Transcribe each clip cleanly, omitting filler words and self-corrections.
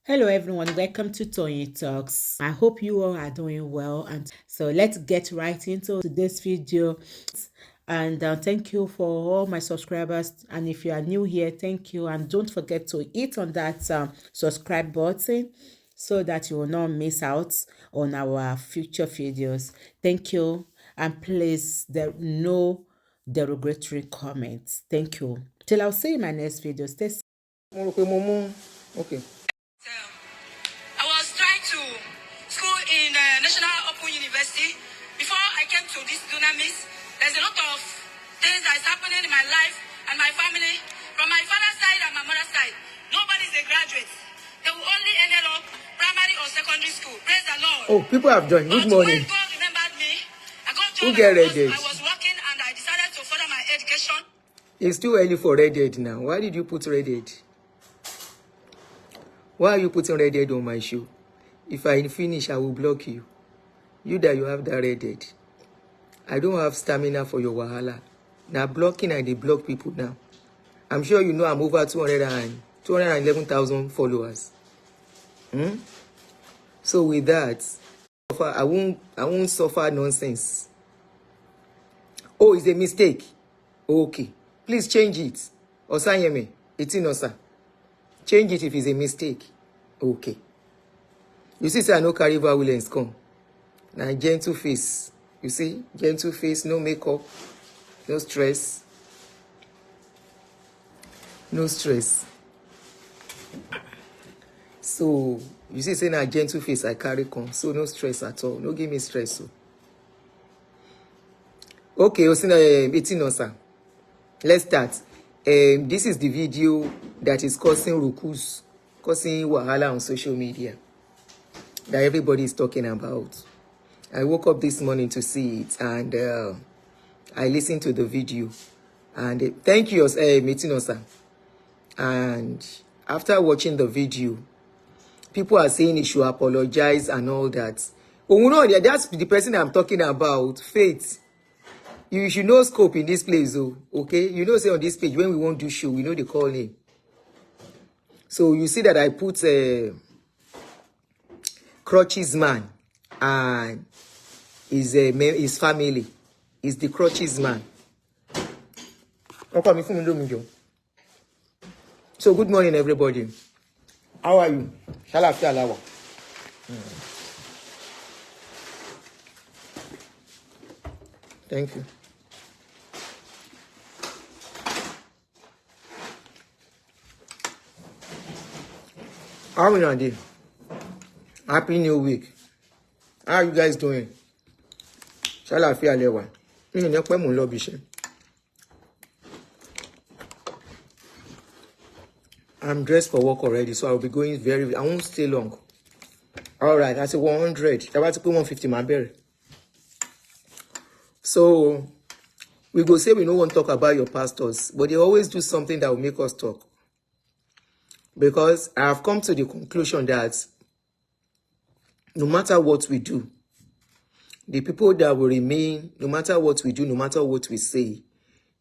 Hello everyone, welcome to Tony Talks. I hope you all are doing well, and so let's get right into today's video. And thank you for all my subscribers, and if you are new here, thank you, and don't forget to hit on that subscribe button so that you will not miss out on our future videos. Thank you, and please there no derogatory comments. Thank you. Till I'll see you in my next video. Stay safe. Okay. I was trying to school in National Open University. Before I came to this dunamis, there's a lot of things that is happening in my life and my family. From my father's side and my mother's side, nobody's a graduate. They will only end up primary or secondary school. Praise the Lord. Oh, people have joined. Good morning. When God remembered me, I got to I was working and I decided to further my education. It's too early for Red Dead now. Why did you put Red Dead? Why are you putting Red Dead on my show? If I finish, I will block you. You that you have that Red Dead. I don't have stamina for your wahala. Now blocking and they block people now. I'm sure you know I'm over 211,000 followers. So with that, I won't suffer nonsense. Oh, it's a mistake. Okay. Please change it. Osanyeme, Itinosa. Change it if it's a mistake. Okay. You see, I no carry violence come. Now, gentle face. You see? Gentle face, no makeup, no stress. No stress. So, you see, say now gentle face, I carry come. So, no stress at all. No give me stress. So. Okay, Itinosa. Let's start. This is the video that is causing rukus, causing wahala on social media that everybody is talking about. I woke up this morning to see it, and I listened to the video. And thank you, Mitinosa. And after watching the video, people are saying he should apologize and all that. Oh no, that's the person I'm talking about, Faith. You should know scope in this place, though, okay? You know, say on this page, when we won't do show, we know the call name. So you see that I put Crutches man and his family is the Crutches man. So good morning, everybody. How are you? Thank you. How are you doing? Happy New Week. How are you guys doing? I'm dressed for work already, so I'll be going I won't stay long. All right, that's a 100. About to put 150, my berry. So, we go say we don't want to talk about your pastors, but they always do something that will make us talk. Because I have come to the conclusion that no matter what we do, the people that will remain, no matter what we do, no matter what we say,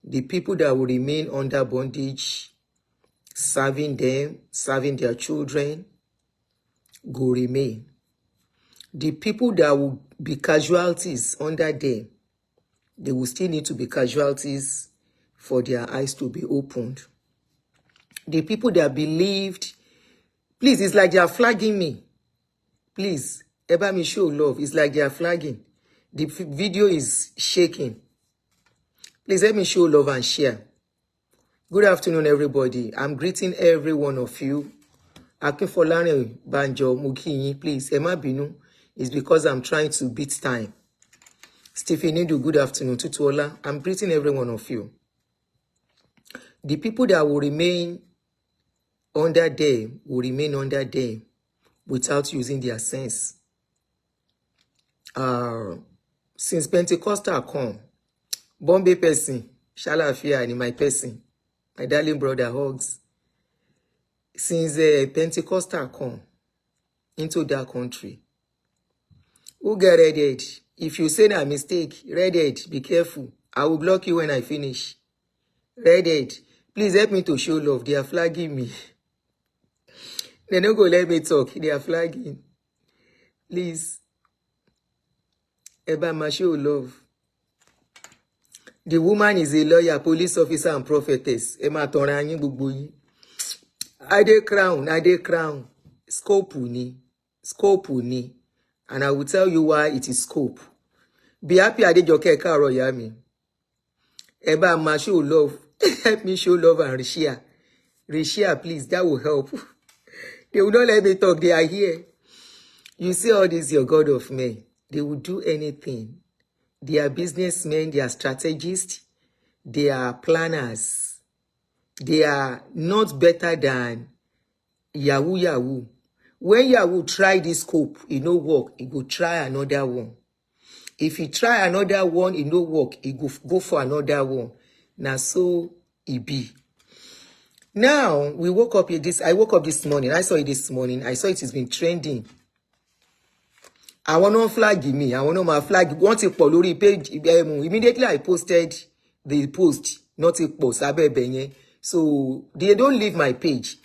the people that will remain under bondage, serving them, serving their children, go remain. The people that will be casualties under them, they will still need to be casualties for their eyes to be opened. The people that believed, please, it's like they are flagging me. Please, ever me show love. It's like they are flagging. The video is shaking. Please let me show love and share. Good afternoon, everybody. I'm greeting every one of you. Akinfolare Banjo Mukinyi, please. Emma Binu, is because I'm trying to beat time. Stephen Nidu, good afternoon. Tutuola, I'm greeting every one of you. The people that will remain under them will remain under them without using their sense. Since Pentecostal come, Bombay person, Shalafia and my person, my darling brother hugs. Since Pentecostal come into that country, who get ready? If you say a mistake, ready, be careful. I will block you when I finish. Ready, please help me to show love. They are flagging me. They don't go let me talk. They are flagging. Please. Eba ma show love. The woman is a lawyer, police officer, and prophetess. Ema toranyi gbogbo. Ade crown. Scope ni. And I will tell you why it is scope. Be happy Adejoke Karo Yami. Eba ma show love. Help me show love and reshare. Reshare, please. That will help. They will not let me talk. They are here. You see all this, your God of men. They will do anything. They are businessmen. They are strategists. They are planners. They are not better than Yahoo. When Yahoo try this scope, it no work, it go try another one. If he try another one, it no work, it go for another one. Now so it be. Now I woke up this morning. I saw it this morning. I saw it has been trending. I want to flag me. I want to my flag. Want to follow the page. Immediately I posted the post, not a post. So they don't leave my page.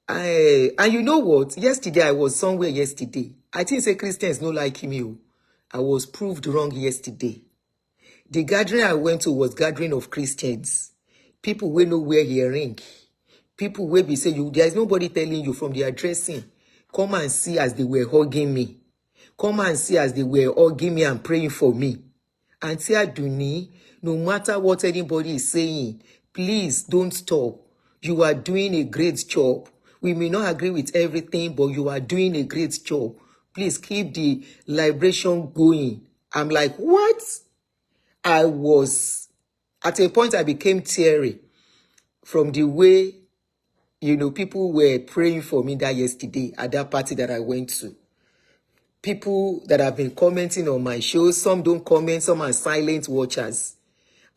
And you know what? Yesterday I was somewhere yesterday. I think say Christians don't like me. I was proved wrong yesterday. The gathering I went to was gathering of Christians. People will know where hearing. People will be saying, there is nobody telling you from the addressing. Come and see as they were hugging me. Come and see as they were hugging me and praying for me. Aunty Adunni, no matter what anybody is saying, please don't stop. You are doing a great job. We may not agree with everything, but you are doing a great job. Please keep the liberation going. I'm like, what? I was, at a point I became teary from the way, people were praying for me that yesterday at that party that I went to. People that have been commenting on my shows, some don't comment, some are silent watchers.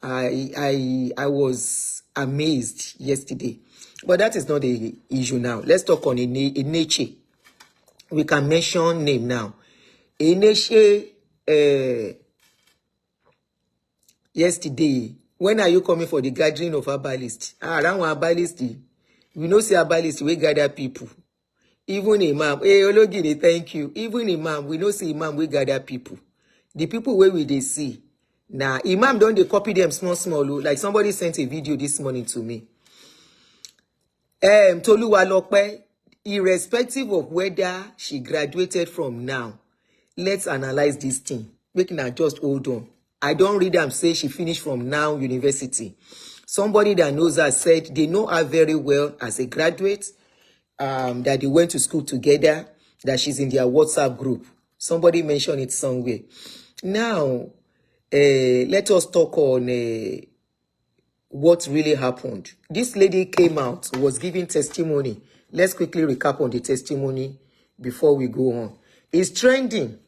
I was amazed yesterday. But that is not the issue now. Let's talk on Enechie. We can mention name now. Enechie, yesterday, when are you coming for the gathering of herbalists? Around herbalists, we know say herbalists, we gather people. Even imam, Ologini, thank you. Even imam, we know see imam, we gather people. The people where we they see. Now, imam don't they copy them small, like somebody sent a video this morning to me. Toluwa Lokpe, irrespective of whether she graduated from now, let's analyze this thing. We can just hold on. I don't read them say she finished from now university. Somebody that knows her said they know her very well as a graduate, that they went to school together, that she's in their WhatsApp group. Somebody mentioned it somewhere. Now, let us talk on what really happened. This lady came out, was giving testimony. Let's quickly recap on the testimony before we go on. It's trending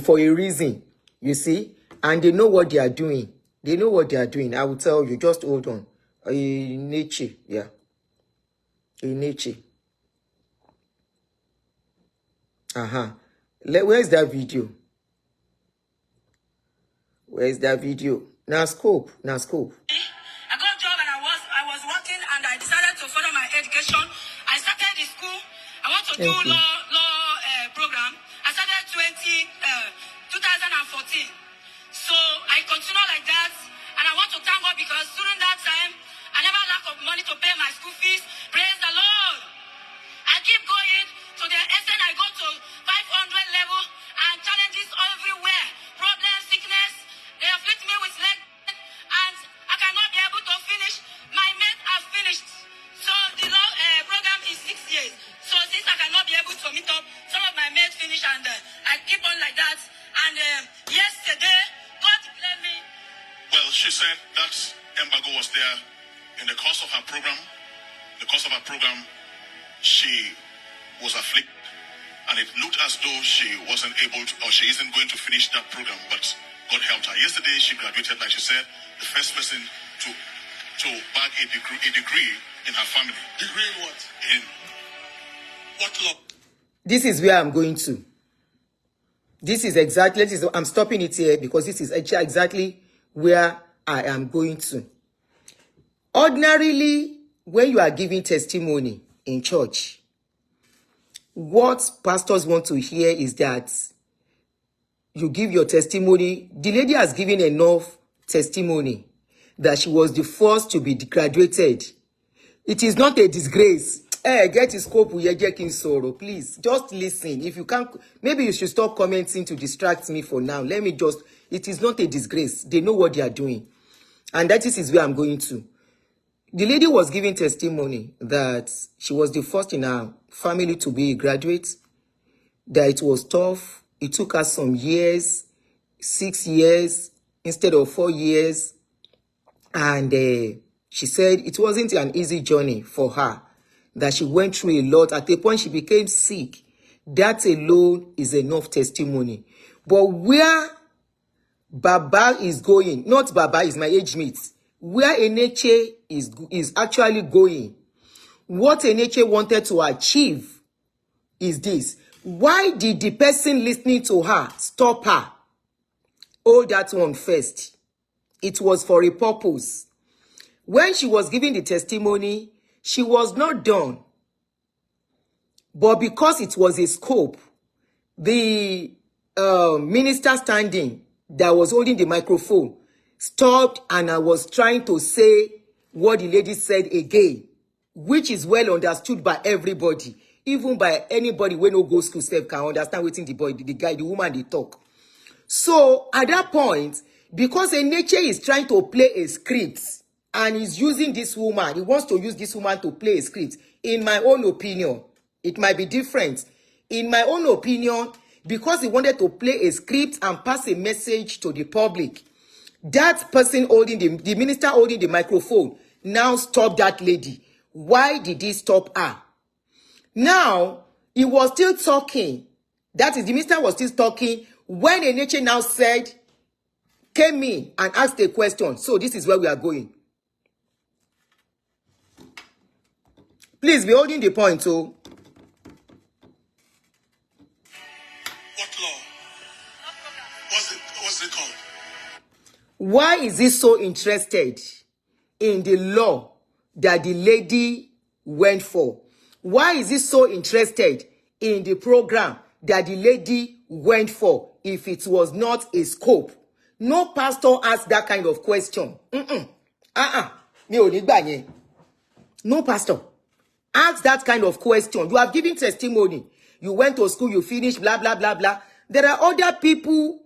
for a reason, you see, and they know what they are doing. They know what they are doing. I will tell you, just hold on. Enechie, yeah. Enechie. Where's that video? Where's that video? Now scope. I got a job and I was working and I decided to further my education. I started the school. I want to do law program. I started 2014. So I continue like that and I want to thank God because during that time I never lack of money to pay my school fees. Praise the Lord. I keep going to the extent I go to 500 level and challenges everywhere. Problem, sickness, they afflict me with leg and I cannot be able to finish. My mates have finished. So the law program is 6 years. So since I cannot be able to meet up, some of my mates finish and I keep on like that. And yesterday, God declared me. Well, she said that embargo was there in the course of her program. She was afflicted, and it looked as though she wasn't able to, or she isn't going to finish that program, but God helped her. Yesterday, she graduated, like she said, the first person to bag a degree in her family. Degree in what? In what law? This is where I'm going to. I'm stopping it here because this is exactly where I am going to. Ordinarily, when you are giving testimony in church, what pastors want to hear is that you give your testimony. The lady has given enough testimony that she was the first to be graduated. It is not a disgrace. Get his scope, sorrow. Please, just listen. If you can't, maybe you should stop commenting to distract me for now. It is not a disgrace. They know what they are doing. And that is where I'm going to. The lady was giving testimony that she was the first in her family to be a graduate, that it was tough. It took her some years, 6 years instead of 4 years. And she said it wasn't an easy journey for her, that she went through a lot. At a point, she became sick. That alone is enough testimony. But where Baba is going, not Baba is my age mate, where Enechie is actually going, what Enechie wanted to achieve is this. Why did the person listening to her stop her? Hold that one first. It was for a purpose. When she was giving the testimony, she was not done. But because it was a scope, the minister standing that was holding the microphone stopped, and I was trying to say what the lady said again, which is well understood by everybody, even by anybody when no go school self can understand what the guy, the woman, they talk. So at that point, because Enechie is trying to play a script and is using this woman, he wants to use this woman to play a script. In my own opinion, it might be different. In my own opinion, because he wanted to play a script and pass a message to the public, that person holding the minister holding the microphone now stopped that lady. Why did he stop her? Now, he was still talking. That is, the minister was still talking when Enechie now came in and asked a question. So this is where we are going. Please be holding the point, oh. What law? What's it called? Why is he so interested in the law that the lady went for? Why is he so interested in the program that the lady went for if it was not a scope? No pastor asked that kind of question. Mi ò ní gbà yẹn. No pastor ask that kind of question. You have given testimony. You went to school, you finished, blah, blah, blah, blah. There are other people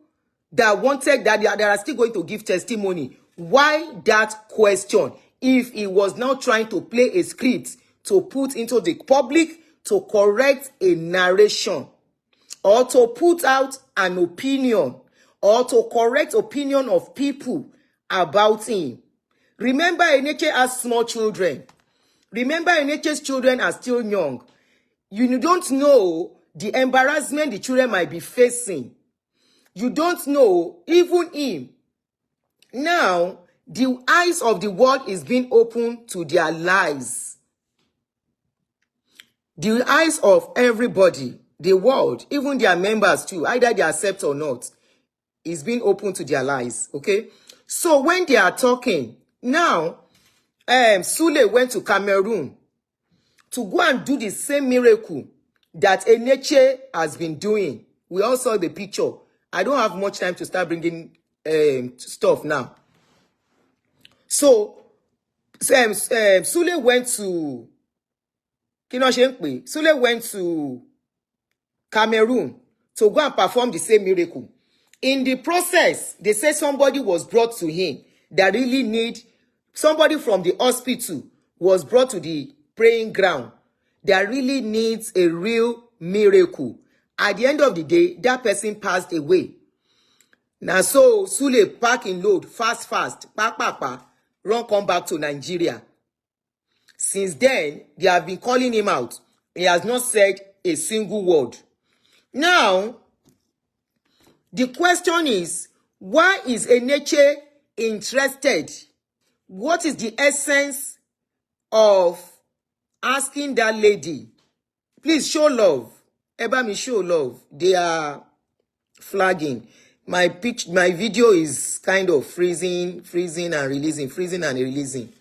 that wanted that they are still going to give testimony. Why that question? If he was now trying to play a script to put into the public to correct a narration, or to put out an opinion, or to correct opinion of people about him. Remember, Enechie has small children. Remember, Enechie's children are still young. You don't know the embarrassment the children might be facing. You don't know even him. Now, the eyes of the world is being opened to their lies. The eyes of everybody, the world, even their members too, either they accept or not, is being open to their lies. Okay? So when they are talking, now, Sule went to Cameroon to go and do the same miracle that Enechie has been doing. We all saw the picture. I don't have much time to start bringing stuff now. So, Sule went to Sule went to Cameroon to go and perform the same miracle. In the process, they say somebody was brought to him that really need, somebody from the hospital was brought to the praying ground that really needs a real miracle. At the end of the day, that person passed away. Now, so Sule pack in load, fast, run come back to Nigeria. Since then, they have been calling him out. He has not said a single word. Now, the question is, why is Enechie interested? What is the essence of asking that lady? Please show love. Eba me show love. They are flagging. My video is kind of freezing and releasing.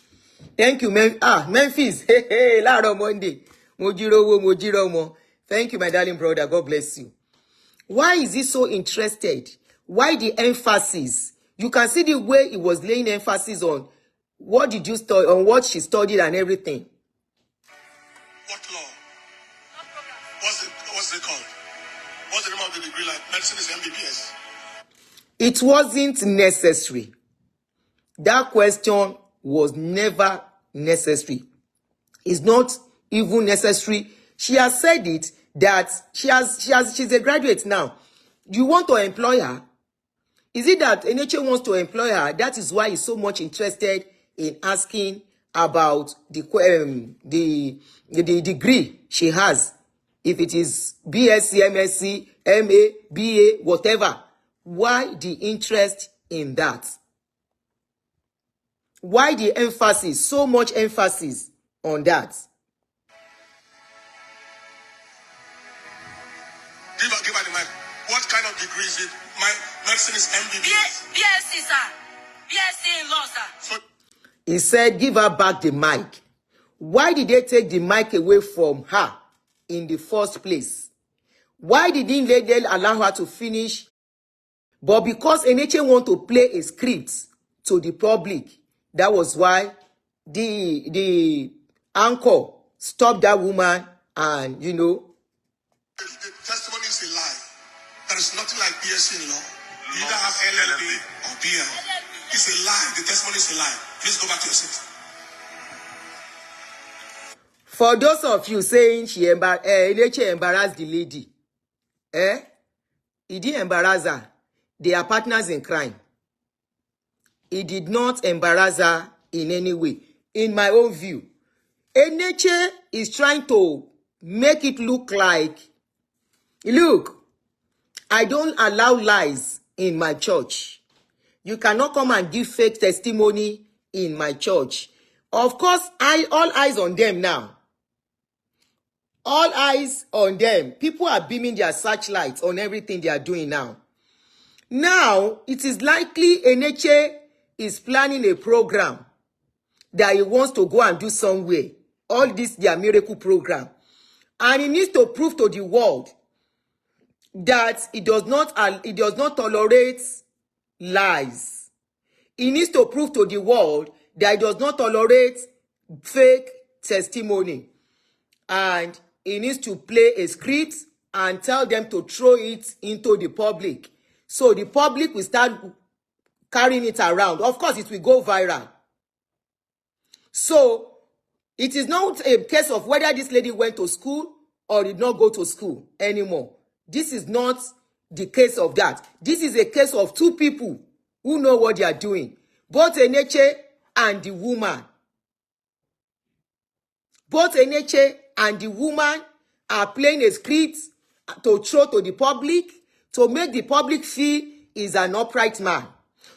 Thank you, Memphis. Hey, Laro Monday. Mojirowo, Mojiromo. Thank you, my darling brother. God bless you. Why is he so interested? Why the emphasis? You can see the way he was laying emphasis on what did you study, on what she studied and everything. What law? What's it called? What's the name of the degree? Like medicine is MBBS. It wasn't necessary. That question was never necessary. It's not even necessary. She has said it that she's a graduate now. You want to employ her? Is it that Enechie wants to employ her? That is why he's so much interested in asking about the degree she has. If it is BSc, MSc, MA, BA, whatever. Why the interest in that? Why the emphasis, so much emphasis on that? Give her the mic. What kind of degree is it? My medicine is MBBS. BSc, sir. BSc in law, sir. So, He said, give her back the mic. Why did they take the mic away from her in the first place? Why didn't they allow her to finish? But because Enechie want to play a script to the public, that was why the anchor stopped that woman and, the testimony is a lie. There is nothing like BSc in law. You either have LLB or BL. It's a lie. The testimony is a lie. Please go back to your seat. For those of you saying Enechie embarrassed the lady, he didn't embarrass her. They are partners in crime. He did not embarrass her in any way. In my own view, Enechie is trying to make it look like, look, I don't allow lies in my church. You cannot come and give fake testimony in my church. Of course, all eyes on them now. All eyes on them. People are beaming their searchlights on everything they are doing now. Now, it is likely Enechie is planning a program that he wants to go and do somewhere. All this, their miracle program. And he needs to prove to the world that he does not tolerate lies. He needs to prove to the world that he does not tolerate fake testimony. And he needs to play a script and tell them to throw it into the public. So the public will start carrying it around. Of course, it will go viral. So it is not a case of whether this lady went to school or did not go to school anymore. This is not the case of that. This is a case of two people who know what they are doing. Both Enechie and the woman. Both Enechie and the woman are playing a script to throw to the public, to make the public feel he's an upright man,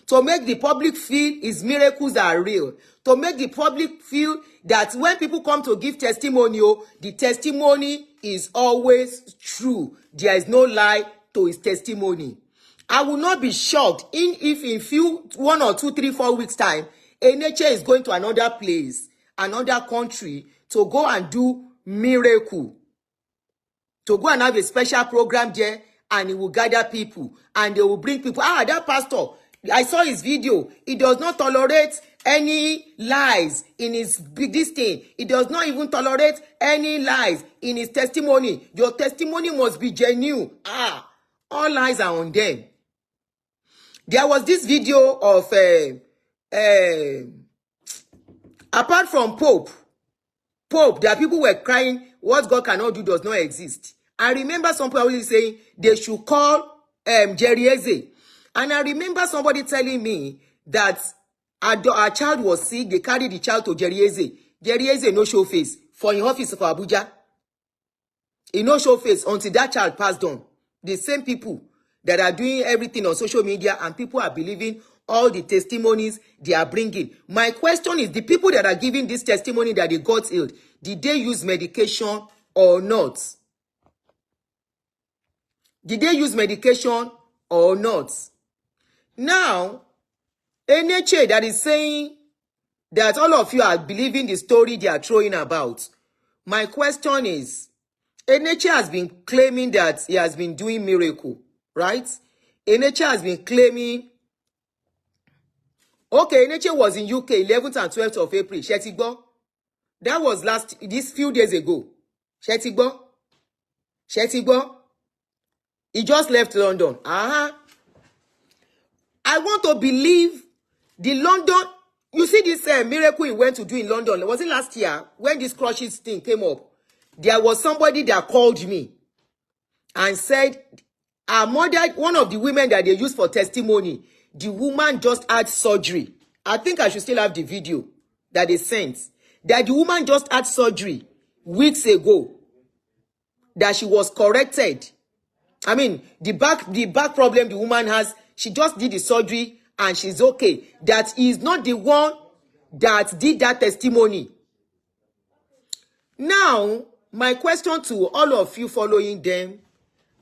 to make the public feel his miracles are real, to make the public feel that when people come to give testimony, the testimony is always true. There is no lie to his testimony. I will not be shocked if in 1 or 2, 3, 4 weeks time, Enechie is going to another place, another country, to go and do miracle, to go and have a special program there, and he will gather people, and they will bring people. That pastor, I saw his video. He does not tolerate any lies in his this thing. He does not even tolerate any lies in his testimony. Your testimony must be genuine. All lies are on them. There was this video of apart from Pope, that people were crying, what God cannot do does not exist. I remember some people always saying they should call Enechie. And I remember somebody telling me that a child was sick, they carried the child to Enechie. Enechie no show face for in office for Abuja. He no show face until that child passed on. The same people that are doing everything on social media, and people are believing all the testimonies they are bringing. My question is, the people that are giving this testimony that they got ill, did they use medication or not? Did they use medication or not? Now, Enechie that is saying that all of you are believing the story they are throwing about. My question is, Enechie has been claiming that he has been doing miracle, right? Enechie has been claiming. Okay, Enechie was in UK 11th and 12th of April. Shetigbo. That was this few days ago. Shetigbo. Shetigbo. He just left London. I want to believe the London. You see this miracle he went to do in London. Was it last year when this crushes thing came up? There was somebody that called me and said, our mother, one of the women that they used for testimony, the woman just had surgery. I think I should still have the video that they sent. That the woman just had surgery weeks ago. That she was corrected. I mean, the back problem the woman has, she just did the surgery and she's okay. That is not the one that did that testimony. Now, my question to all of you following them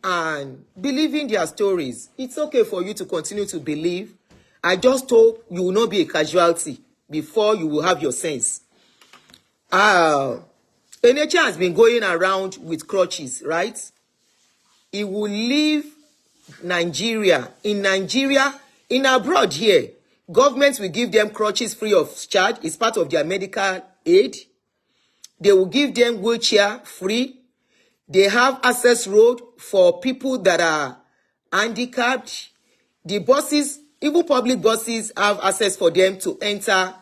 and believing their stories, it's okay for you to continue to believe. I just hope you will not be a casualty before you will have your sense. Enechie has been going around with crutches, right? He will leave Nigeria. In abroad here, governments will give them crutches free of charge. It's part of their medical aid. They will give them wheelchair free. They have access road for people that are handicapped. The buses, even public buses, have access for them to enter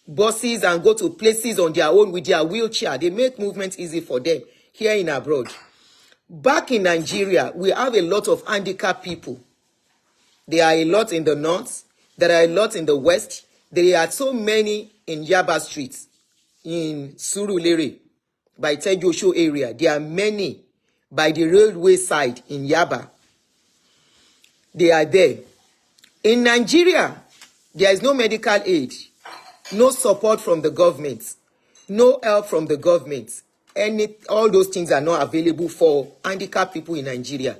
buses and go to places on their own with their wheelchair. They make movement easy for them here in abroad. Back in Nigeria, we have a lot of handicapped people. There are a lot in the north. There are a lot in the west. There are so many in Yaba Street, in Surulere, by Tejosho area. There are many by the railway side in Yaba. They are there. In Nigeria, there is no medical aid, no support from the government, no help from the government. All those things are not available for handicapped people in Nigeria.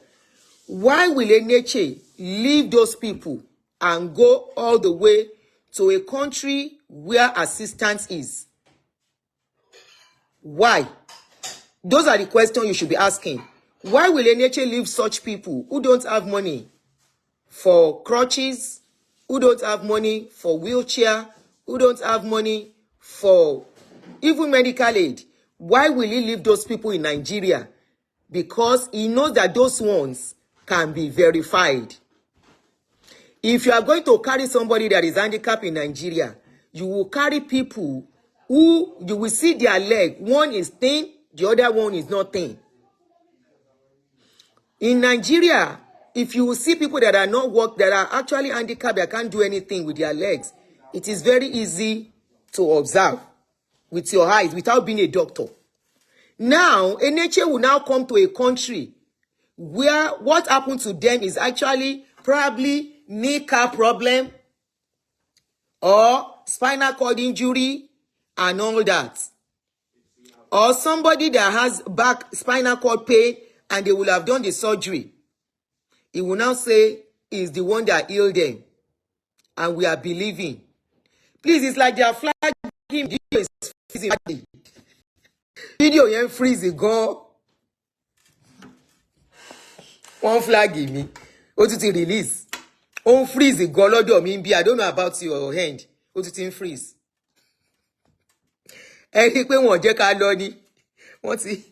Why will Enechie leave those people and go all the way to a country where assistance is? Why? Those are the questions you should be asking. Why will Enechie leave such people who don't have money for crutches, who don't have money for wheelchair, who don't have money for even medical aid? Why will he leave those people in Nigeria? Because he knows that those ones can be verified. If you are going to carry somebody that is handicapped in Nigeria, you will carry people who you will see their leg. One is thin, the other one is not thin. In Nigeria, if you will see people that are not that are actually handicapped, that can't do anything with their legs, it is very easy to observe with your eyes without being a doctor. Now, Enechie will now come to a country where what happened to them is actually probably kneecap problem or spinal cord injury and all that. Or somebody that has spinal cord pain and they will have done the surgery. He will now say is the one that healed them. And we are believing. Please, it's like they are flagging. Video is freezing. Video yen freeze go. One flag in me. What did release? On freeze go lọ́dọ̀ mi bí. I don't know about your hand. What did it freeze? Ẹ pé wọ́n jẹ́ ká lọ ni. Wọ́n ti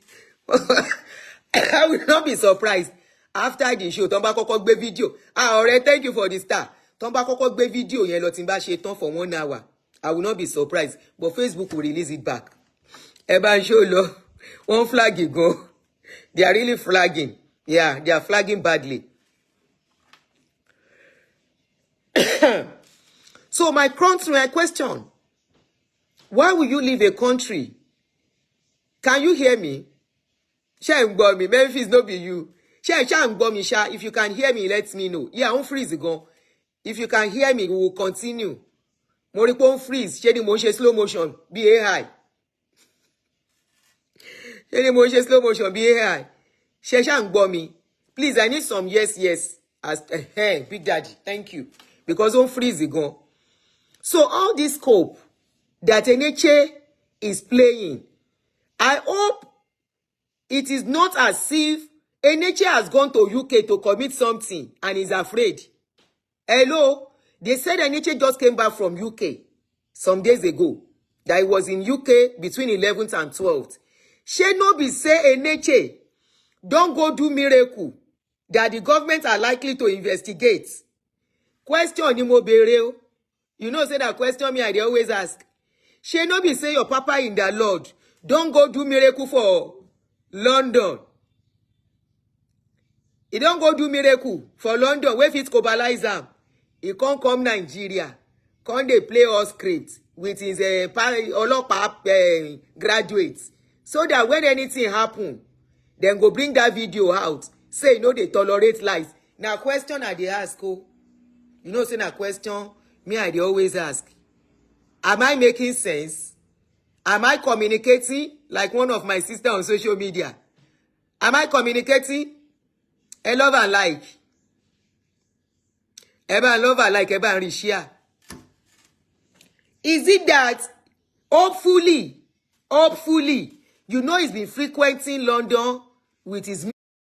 I will not be surprised after the show tọ́n bá kọ́kọ́ gbé video. Ọ̀rẹ́, thank you for the star. Tọ́n bá kọ́kọ́ gbé video yẹn lọ tí n bá ṣe tán for 1 hour. I will not be surprised, but Facebook will release it back. Ẹ bá ń show lọ. One flag go. They are really flagging. Yeah, they are flagging badly. So my question, why will you leave a country? Can you hear me? Me. Memphis, no be you. Me. If you can hear me, let me know. Yeah, on freeze go. If you can hear me, we will continue. Moripon freeze. Shady motion, slow motion. Be AI. Shady motion, slow motion. Be AI. Me. Please, I need some yes. As Big Daddy. Thank you. Because on freeze go. So all this scope that Enechie is playing, I hope It is not as if Enechie has gone to UK to commit something and is afraid. Hello? They said Enechie just came back from UK some days ago. That he was in UK between 11th and 12th. She no be say Enechie don't go do miracle that the government are likely to investigate. Question ni mo bere o. You know, say that question me I dey always ask. She no be say your papa in the Lord don't go do miracle for London. He don't go do miracle for London where fit globalize am. He can't come Nigeria. Can't they play all script with his graduates. So that when anything happen, then go bring that video out. Say no, they tolerate lies. Now question I dey ask. Oh, you know, say na question me I dey always ask. Am I making sense? Am I communicating like one of my sisters on social media? Am I communicating? I love and like. Eba love and like, eba and share. Is it that hopefully, you know he's been frequenting London with his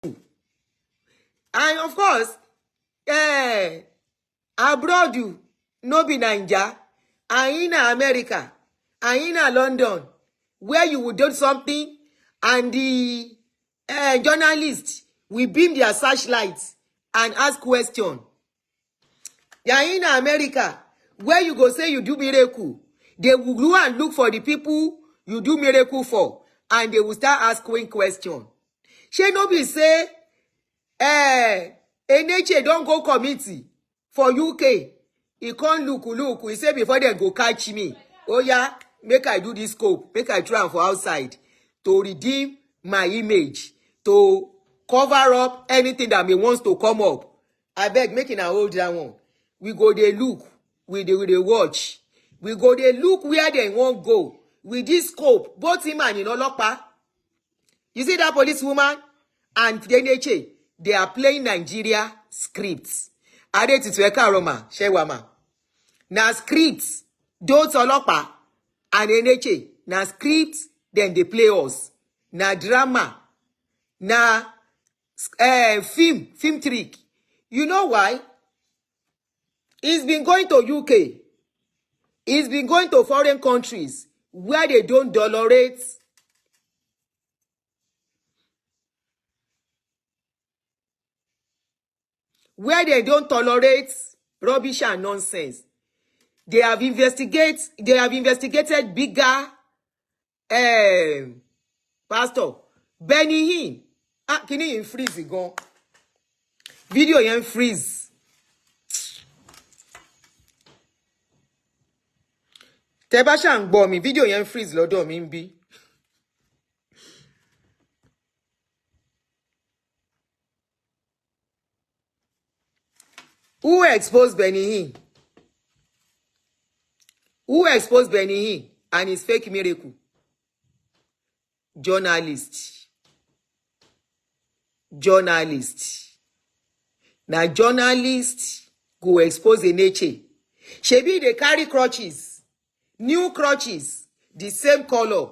and of course, abroad you no be Naija, and in America, and in London, where you would do something, and the journalists will beam their searchlights and ask questions. Yeah, in America, where you go say you do miracle, they will go and look for the people you do miracle for, and they will start asking questions. She no be say, Enechie don't go committee for UK. He can't look. He say before they go catch me. Oh yeah, make I do this scope. Make I try for outside to redeem my image, to cover up anything that may wants to come up. I beg, making a hold that one. We go they look, we they watch. We go they look where they won't go. With this scope, both him and Inolopa. You see that policewoman and Enechie, they are playing Nigeria scripts. Ade titueka Roma, Shewama. Na scripts, those Olopa and Enechie. Na scripts, then they play us. Na drama. Na film trick. You know why? He's been going to UK. He's been going to foreign countries where they don't tolerate rubbish and nonsense. They have investigated bigger pastor Benny Hinn. Can you freeze it gone? Video yen freeze. Tebasha ń gbọ́ mi, video yen freeze lọ́dọ̀ mi ń bí. Who exposed Benny Hinn? Who exposed Benny Hinn and his fake miracle? Journalist. Now journalist go expose Enechie. Shebi they carry crutches. New crutches, the same color.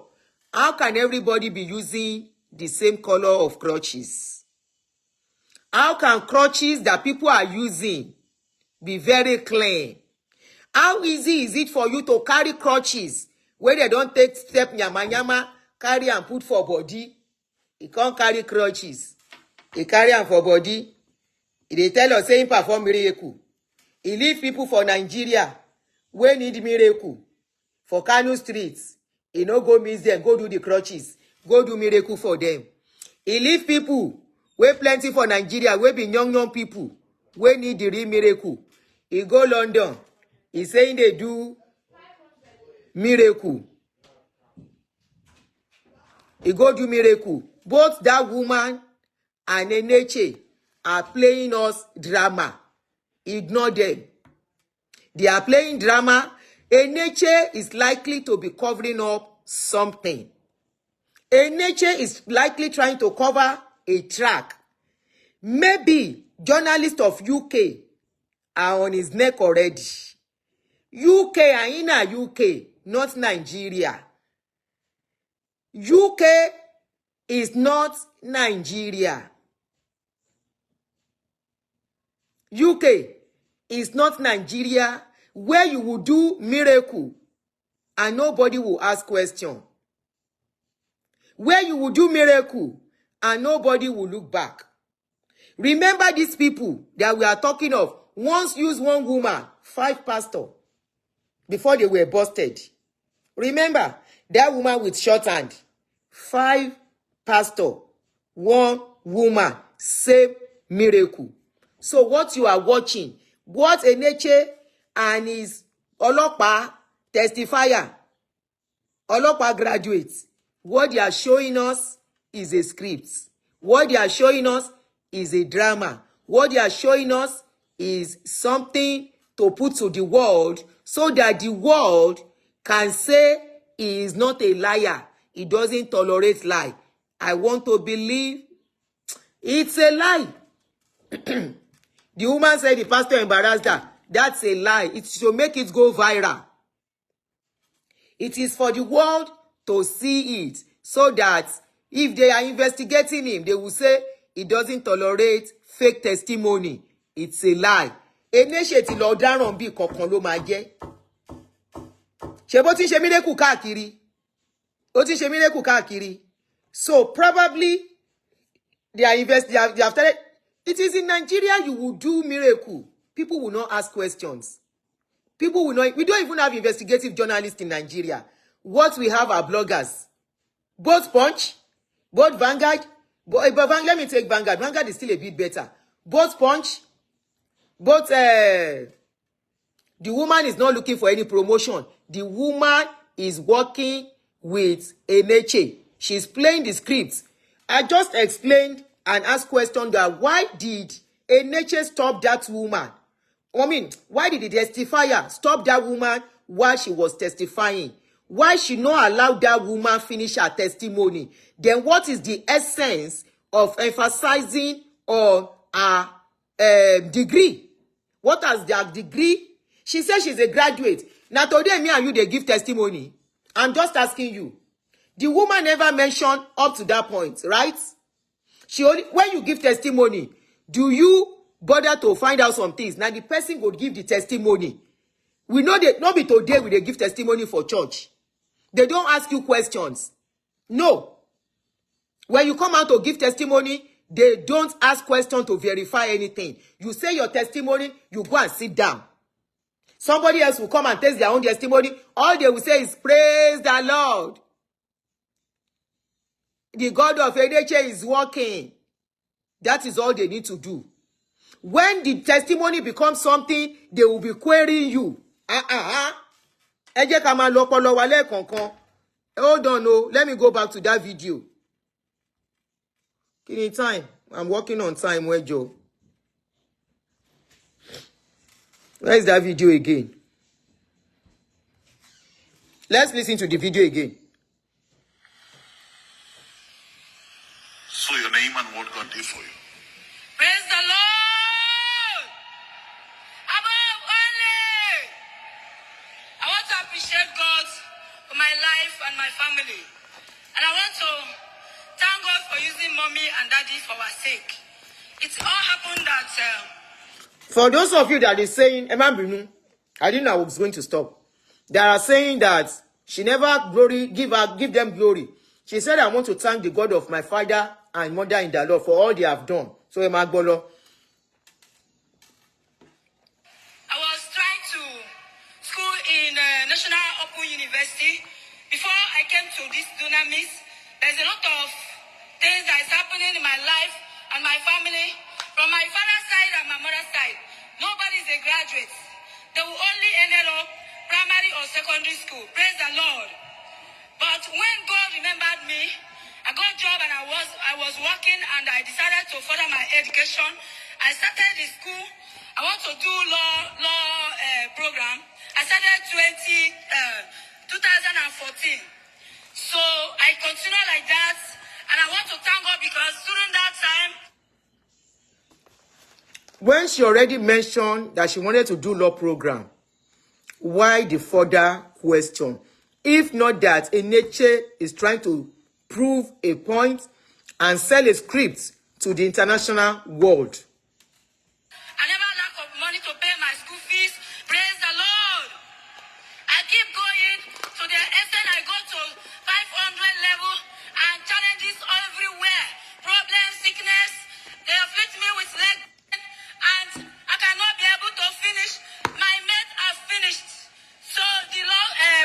How can everybody be using the same color of crutches? How can crutches that people are using be very clean? How easy is it for you to carry crutches where they don't take step nyama, carry and put for body? You can't carry crutches. You carry them for body. They tell us saying perform miracle. He leave people for Nigeria where need miracle. For Kano streets, he no go miss them, go do the crutches, go do miracle for them. He leave people, where plenty for Nigeria, where be young people, where need the real miracle. He go London, he saying they do miracle. He go do miracle. Both that woman and Enechie are playing us drama. Ignore them. They are playing drama. Enechie is likely to be covering up something. Enechie is likely trying to cover a track. Maybe journalists of UK are on his neck already. UK are in a UK, not Nigeria. UK is not Nigeria. UK is not Nigeria, where you will do miracle and nobody will ask question. Where you will do miracle and nobody will look back. Remember these people that we are talking of. Once used one woman, 5 pastors, before they were busted. Remember that woman with short hand. 5 pastors, 1 woman, same miracle. So what you are watching, what Enechie and his Olopa testifier, Olopa graduates, what they are showing us is a script. What they are showing us is a drama. What they are showing us is something to put to the world so that the world can say he is not a liar. He doesn't tolerate lie. I want to believe it's a lie. The woman said the pastor embarrassed her. That's a lie. It's to make it go viral. It is for the world to see it so that if they are investigating him, they will say he doesn't tolerate fake testimony. It's a lie. Enechie ti lọ dáràn bí kankan ló máa jẹ́. Ṣé bó ti ń ṣe miracle káàkiri? Ó ti ń ṣe miracle káàkiri. So probably they have started. It is in Nigeria you will do miracle. People will not ask questions. People will not. We don't even have investigative journalists in Nigeria. What we have are bloggers. Both Punch, both Vanguard. But let me take Vanguard. Vanguard is still a bit better. Both Punch, both. The woman is not looking for any promotion. The woman is working with Enechie. She's playing the script. I just explained and asked question that why did Enechie stop that woman? I mean, why did the testifier stop that woman while she was testifying? Why she not allowed that woman finish her testimony? Then what is the essence of emphasizing on her degree? What has that degree? She says she's a graduate. Now today, me and you, they give testimony. I'm just asking you. The woman never mentioned up to that point, right? She only, when you give testimony, do you bother to find out some things? Now the person would give the testimony. We know that not be today will they give testimony for church. They don't ask you questions. No. When you come out to give testimony, they don't ask questions to verify anything. You say your testimony, you go and sit down. Somebody else will come and test their own testimony. All they will say is, praise the Lord. The God of Enechie is working. That is all they need to do. When the testimony becomes something, they will be querying you. Ẹ jẹ́ ká máa lọ ọpọlọ wa lẹ́ẹ̀kọ̀ọ̀kan. Hold on, no. Let me go back to that video. Give me time. I'm working on time, Wejo. Where is that video again? Let's listen to the video again. So your name and what God did for you. Praise the Lord! Above only! I want to appreciate God for my life and my family. And I want to thank God for using mommy and daddy for our sake. It's all happened that... For those of you that is saying, Emma Binu, I didn't know I was going to stop. They are saying that she never give them glory. She said, I want to thank the God of my father and mother in the Lord for all they have done. So, Emma Bolo. I was trying to school in National Open University. Before I came to this dunamis, there's a lot of things that is happening in my life and my family. From my father's side and my mother's side, nobody is a graduate. They will only end up primary or secondary school. Praise the Lord. But when God remembered me, I got a job and I was working and I decided to further my education. I started the school. I want to do law program. I started 2014. So I continue like that. And I want to thank God because during that time, when she already mentioned that she wanted to do law program, why the further question? If not that Enechie is trying to prove a point and sell a script to the international world. I never lack of money to pay my school fees. Praise the Lord. I keep going to the extent I go to 500 level and challenges everywhere. Problem, sickness, they afflict me with leg pain, and I cannot be able to finish. My mates have finished. So the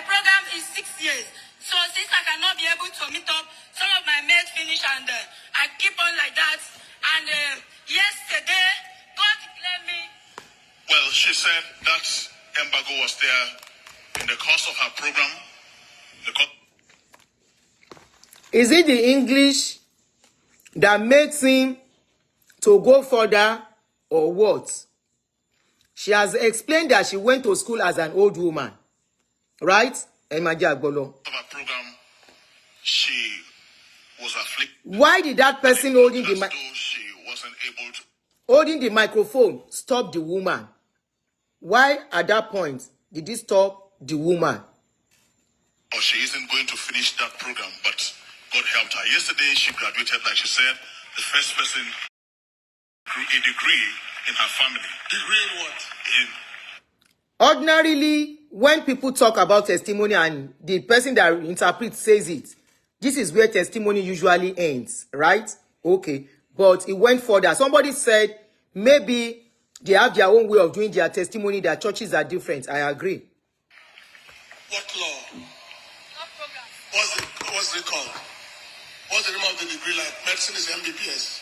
program is 6 years. So since I cannot be able to meet up, some of my mates finish, and I keep on like that. And yesterday, God declared me. Well, she said that embargo was there in the course of her program. Is it the English that makes him to go further or what? She has explained that she went to school as an old woman, right? Of her program, she was afflicted. Why did that person holding the she wasn't able to holding the microphone stop the woman? Why at that point did he stop the woman? or she isn't going to finish that program, but God helped her. Yesterday, she graduated, like she said, the first person grew a degree in her family. Degree in what? Ordinarily, when people talk about testimony and the person that interprets says it, this is where testimony usually ends, right? Okay. But it went further. Somebody said maybe they have their own way of doing their testimony, their churches are different. I agree. What law? What's it called? What's the name of the degree? Like medicine is MBBS.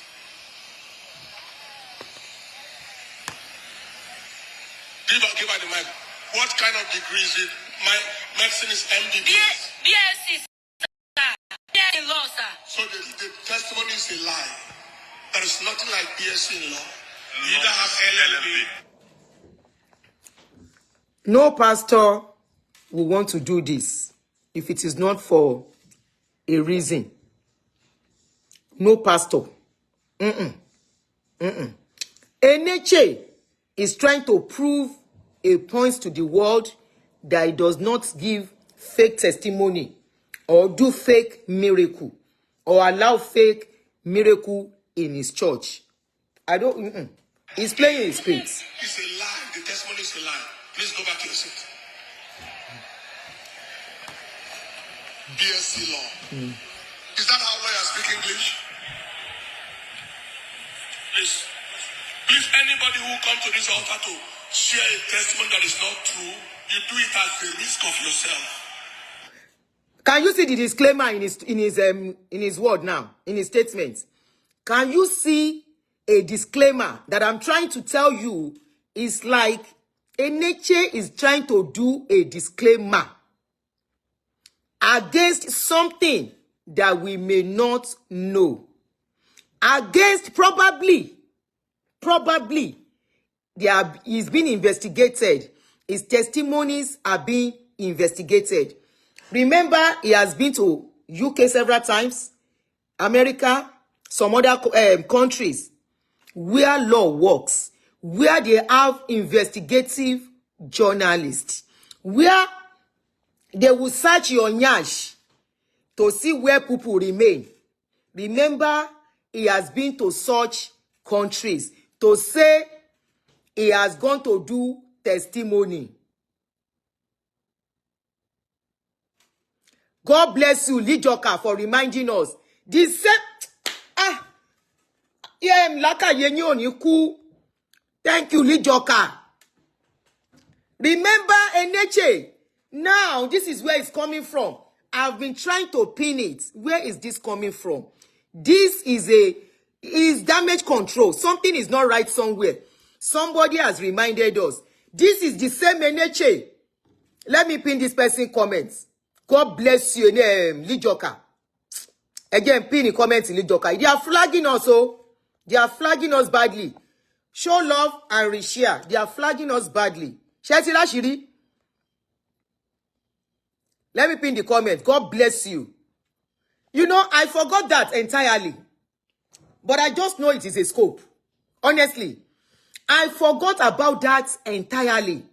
Give her the mic. What kind of degree is it? My medicine is MBBS. BSc, sir. BSc in law, sir. So the testimony is a lie. There is nothing like BSc in law. You either have LLB. No pastor will want to do this if it is not for a reason. No pastor. Enechie is trying to prove a point to the world that he does not give fake testimony or do fake miracle or allow fake miracle in his church. I don't. He's playing his scripts. It's a lie. The testimony is a lie. Please go back to your seat. BSc law. Is that how lawyers speak English? Please, anybody who comes to this altar to share a testimony that is not true, you do it at the risk of yourself. Can you see the disclaimer in his word now, in his statement? Can you see a disclaimer that I'm trying to tell you is like Enechie is trying to do a disclaimer against something that we may not know. Against probably he's been investigated. His testimonies are being investigated. Remember, he has been to UK several times, America, some other countries where law works, where they have investigative journalists, where they will search your nyash to see where people remain. Remember, he has been to such countries to say he has gone to do testimony. God bless you, Lijoka, for reminding us. This thank you, Lijoka. Remember, Enechie. Now, this is where it's coming from. I've been trying to pin it. Where is this coming from? This is damage control. Something is not right somewhere. Somebody has reminded us. This is the same Enechie. Let me pin this person comments. God bless you, Lijoka. Again, pin the comments in Lijoka. They are flagging us, oh. They are flagging us badly. Show love and reshare. They are flagging us badly. Shetila Shiri. Let me pin the comment. God bless you. You know, I forgot that entirely. But I just know it is a scope. Honestly. I forgot about that entirely.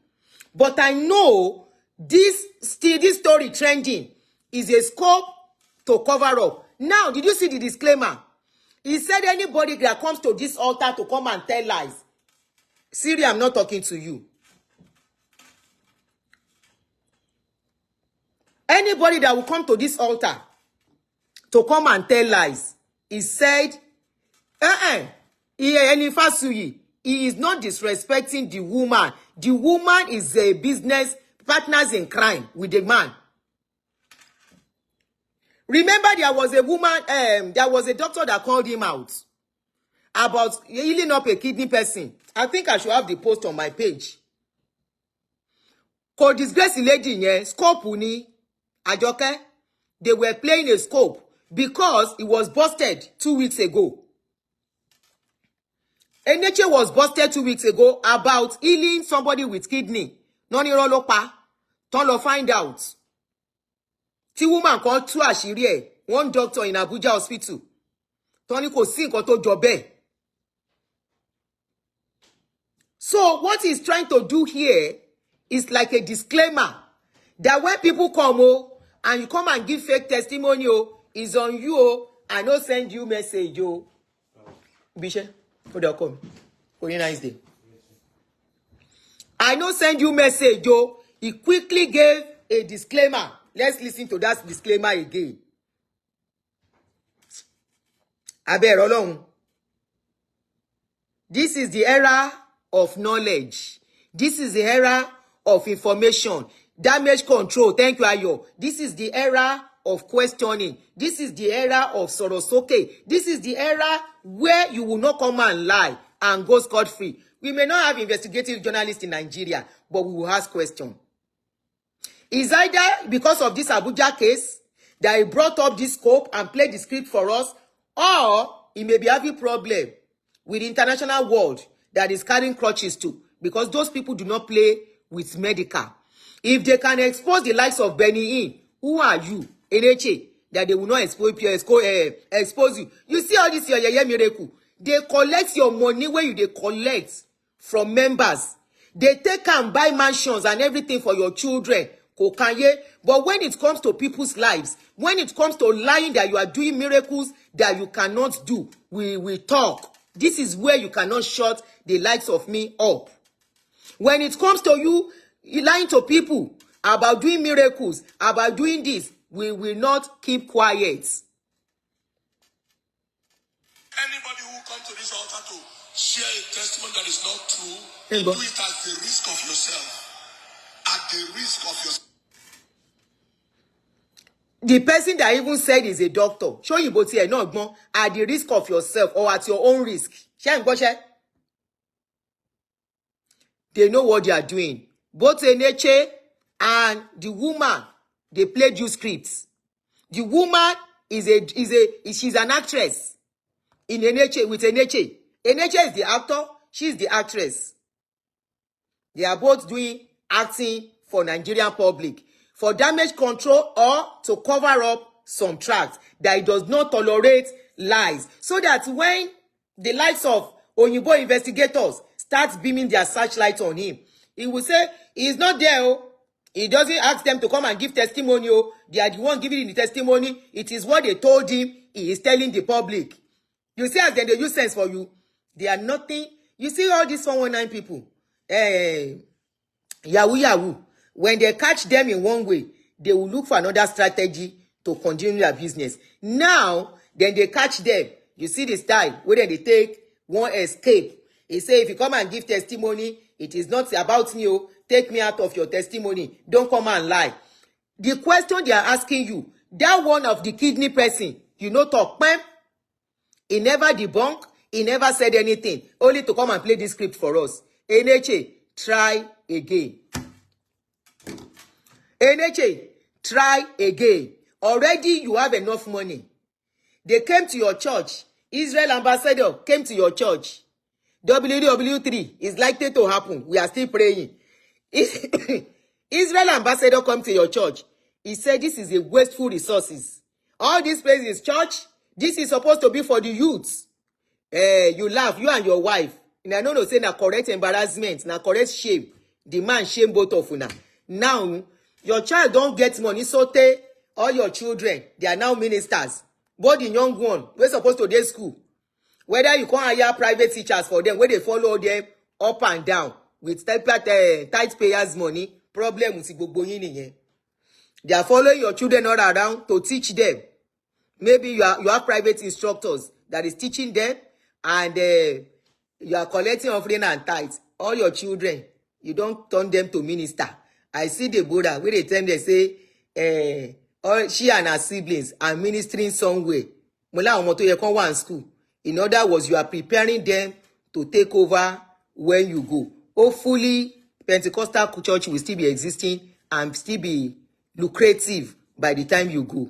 But I know this story trending is a scope to cover up. Now, did you see the disclaimer? He said anybody that comes to this altar to come and tell lies. Siri, I'm not talking to you. Anybody that will come to this altar to come and tell lies, he said, he is not disrespecting the woman. The woman is a business partners in crime with the man. Remember, there was a woman, there was a doctor that called him out about healing up a kidney person. I think I should have the post on my page. Called disgrace lady, yeah, scope uni, Ajoke. They were playing a scope because it was busted 2 weeks ago. Enechie was busted 2 weeks ago about healing somebody with kidney. Noni rolopa. Don't find out. Tí woman called tú àṣírí ẹ̀, one doctor in Abuja hospital. Tony kò sí nǹkan tó jọ bẹ́ẹ̀. So what he's trying to do here is like a disclaimer that when people come and you come and give fake testimony is on you I no send you message Bishe, for the come. For a nice day. I no send you message He quickly gave a disclaimer. Let's listen to that disclaimer again. Abẹ́ Ọlọ́run. This is the era of knowledge. This is the era of information. Damage control. Thank you, Ayo. This is the era of questioning. This is the era of sorosoke. This is the era where you will not come and lie and go scot-free. We may not have investigative journalists in Nigeria, but we will ask questions. It's either because of this Abuja case that he brought up this scope and played the script for us, or he may be having problem with the international world that is carrying crutches too, because those people do not play with medical. If they can expose the likes of Benny in, who are you, Enechie, that they will not expose you? You see all this your miracle. They collect your money where you they collect from members. They take and buy mansions and everything for your children. But when it comes to people's lives, when it comes to lying that you are doing miracles that you cannot do, we talk. This is where you cannot shut the likes of me up. When it comes to you lying to people about doing miracles, about doing this, we will not keep quiet. Anybody who comes to this altar to share a testimony that is not true, do it at the risk of yourself. At the risk of yourself. The person that even said is a doctor. Show you both here, not more at the risk of yourself or at your own risk. They know what they are doing. Both Enechie and the woman, they played you scripts. The woman she's an actress in Enechie with Enechie. Enechie is the actor, she's the actress. They are both doing acting for Nigerian public, for damage control or to cover up some tracks that it does not tolerate lies. So that when the likes of Oyinbo investigators start beaming their searchlight on him, he will say he's not there. He doesn't ask them to come and give testimony. They are the one giving the testimony. It is what they told him. He is telling the public. You see, as then they use sense for you. They are nothing. You see all these 419 people. Yahoo. When they catch them in one way, they will look for another strategy to continue their business. Now, then they catch them. You see the style where they take one escape. He say, if you come and give testimony, it is not about me. Take me out of your testimony. Don't come and lie. The question they are asking you, that one of the kidney person, talk, ma'am. He never debunked. He never said anything. Only to come and play this script for us. Enechie, try again. Enechie, try again. Already you have enough money. They came to your church. Israel ambassador came to your church. WW3 is likely to happen. We are still praying. Israel ambassador come to your church. He said this is a wasteful resources. All this place is church. This is supposed to be for the youths. You laugh, you and your wife. And I don't know, say na correct embarrassment, na correct shame. The man shame both of you now. Now, your child don't get money, so all your children, they are now ministers. But the young one, we're supposed to go to school. Whether you can't hire private teachers for them, where they follow them up and down with tight payers money, problem with gbogbo yin niyen. They are following your children all around to teach them. Maybe you have private instructors that is teaching them, and you are collecting offering and tithes. All your children, you don't turn them to minister. I see the Buddha where they tell them, they say, she and her siblings are ministering somewhere. In other words, you are preparing them to take over when you go. Hopefully, Pentecostal church will still be existing and still be lucrative by the time you go.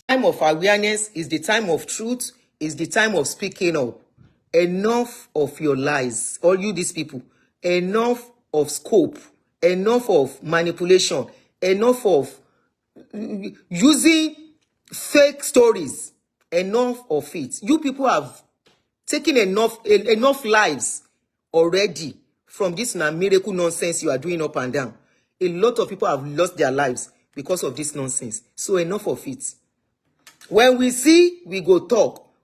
Time of awareness is the time of truth, is the time of speaking up. Enough of your lies, all you these people. Enough of scope, enough of manipulation, enough of using fake stories, enough of it. You people have taken enough lives already from this miracle nonsense you are doing up and down. A lot of people have lost their lives because of this nonsense. So enough of it. When we see, we go talk.